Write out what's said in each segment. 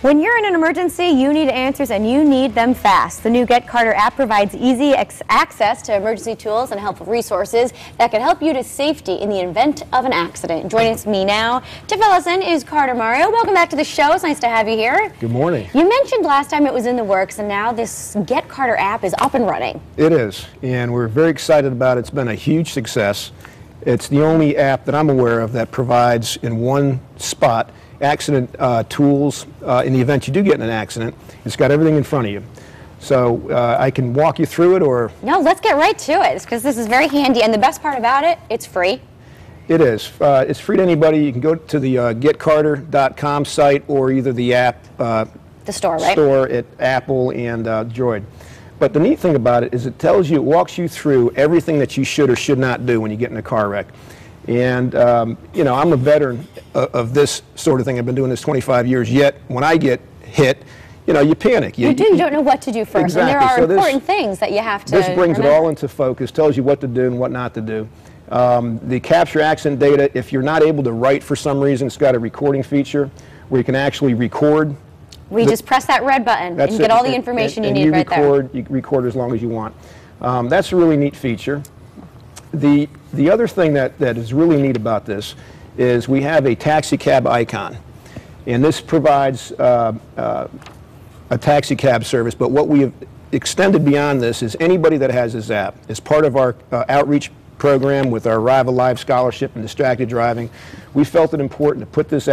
When you're in an emergency, you need answers and you need them fast. The new Get Carter app provides easy access to emergency tools and helpful resources that can help you to safety in the event of an accident. Joining me now to fill us in is Carter Mario. Welcome back to the show. It's nice to have you here. Good morning. You mentioned last time it was in the works, and now this Get Carter app is up and running. It is, and we're very excited about it. It's been a huge success. It's the only app that I'm aware of that provides in one spot accident tools in the event you do get in an accident. It's got everything in front of you. So I can walk you through it, or... No, let's get right to it, because this is very handy, and the best part about it, it's free. It is. It's free to anybody. You can go to the getcarter.com site or either the app the store, right? Store at Apple and Droid. But the neat thing about it is it tells you, it walks you through everything that you should or should not do when you get in a car wreck. And, you know, I'm a veteran of this sort of thing. I've been doing this 25 years, yet when I get hit, you know, you panic. You don't know what to do first. Exactly. And there are so important things that you have to This brings remember. it all into focus, tells you what to do and what not to do. The capture accident data, if you're not able to write for some reason, it's got a recording feature where you can actually record. We just press that red button and get all the information you need right there. You record as long as you want. That's a really neat feature. The other thing that is really neat about this is we have a taxi cab icon, and this provides a taxi cab service, but what we have extended beyond this is anybody that has this app. As part of our outreach program with our Arrive Alive scholarship and distracted driving, we felt it important to put this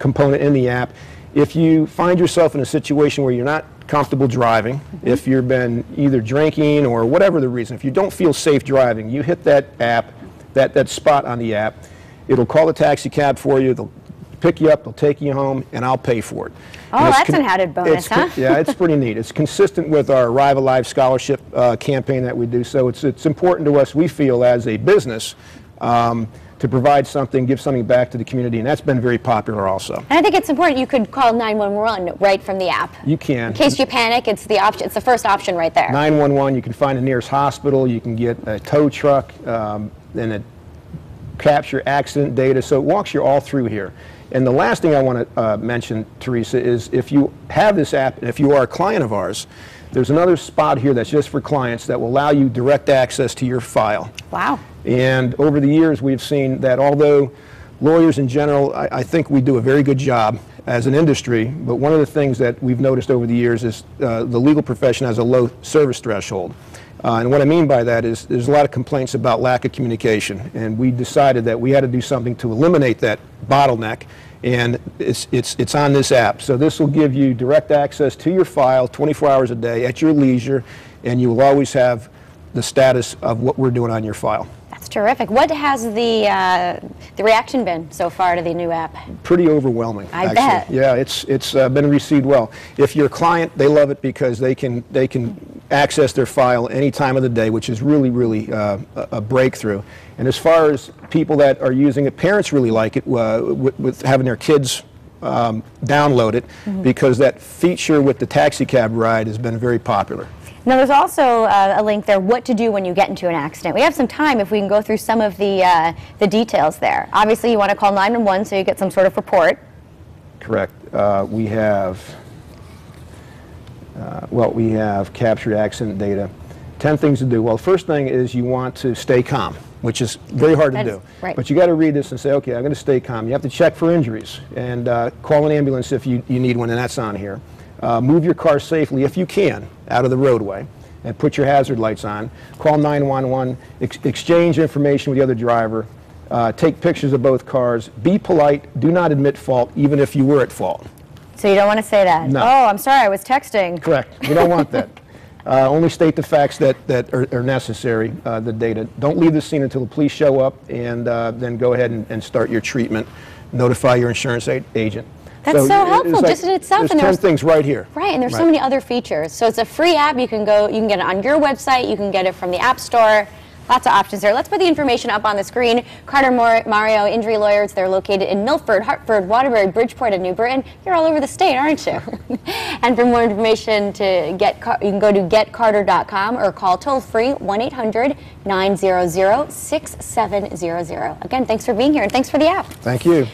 component in the app. If you find yourself in a situation where you're not comfortable driving, if you've been either drinking or whatever the reason, if you don't feel safe driving, you hit that app, that spot on the app, it'll call the taxi cab for you, they'll pick you up, they'll take you home, and I'll pay for it. Oh, that's an added bonus, huh? Yeah, it's pretty neat. It's consistent with our Arrive Alive scholarship campaign that we do, so it's important to us, we feel, as a business, to provide something, give something back to the community, and that's been very popular also. And I think it's important you could call 911 right from the app. You can. In case you panic, it's the option. It's the first option right there. 911, you can find the nearest hospital, you can get a tow truck, and it capture accident data, so it walks you all through here. And the last thing I want to mention, Teresa, is if you have this app, and if you are a client of ours, there's another spot here that's just for clients that will allow you direct access to your file. Wow. And over the years, we've seen that although lawyers in general, I think we do a very good job as an industry, but one of the things that we've noticed over the years is the legal profession has a low service threshold. And what I mean by that is there's a lot of complaints about lack of communication, and we decided that we had to do something to eliminate that bottleneck, and it's on this app. So this will give you direct access to your file 24 hours a day at your leisure, and you will always have the status of what we're doing on your file. That's terrific. What has the reaction been so far to the new app? Pretty overwhelming. I bet. Yeah, it's been received well. If you're a client, they love it because they can access their file any time of the day, which is really a breakthrough. And as far as people that are using it, parents really like it with having their kids download it, because that feature with the taxi cab ride has been very popular. Now, there's also a link there, what to do when you get into an accident. We have some time if we can go through some of the details there. Obviously, you want to call 911 so you get some sort of report. Correct. We have captured accident data. 10 things to do. Well, the first thing is you want to stay calm, which is very hard to do. Right. But you got to read this and say, okay, I'm going to stay calm. You have to check for injuries and call an ambulance if you need one, and that's on here. Move your car safely, if you can, out of the roadway, and put your hazard lights on. Call 911, exchange information with the other driver, take pictures of both cars, be polite, do not admit fault, even if you were at fault. So you don't want to say that? No. Oh, I'm sorry, I was texting. Correct. You don't want that. Only state the facts that are necessary, the data. Don't leave the scene until the police show up, and then go ahead and start your treatment. Notify your insurance agent. That's so helpful, like, just in itself. There's 10 things right here. Right, and there's so many other features. So it's a free app. You can get it on your website. You can get it from the App Store. Lots of options there. Let's put the information up on the screen. Carter Mario Injury Lawyers. They're located in Milford, Hartford, Waterbury, Bridgeport, and New Britain. You're all over the state, aren't you? And for more information, you can go to getcarter.com or call toll-free 1-800-900-6700. Again, thanks for being here, and thanks for the app. Thank you.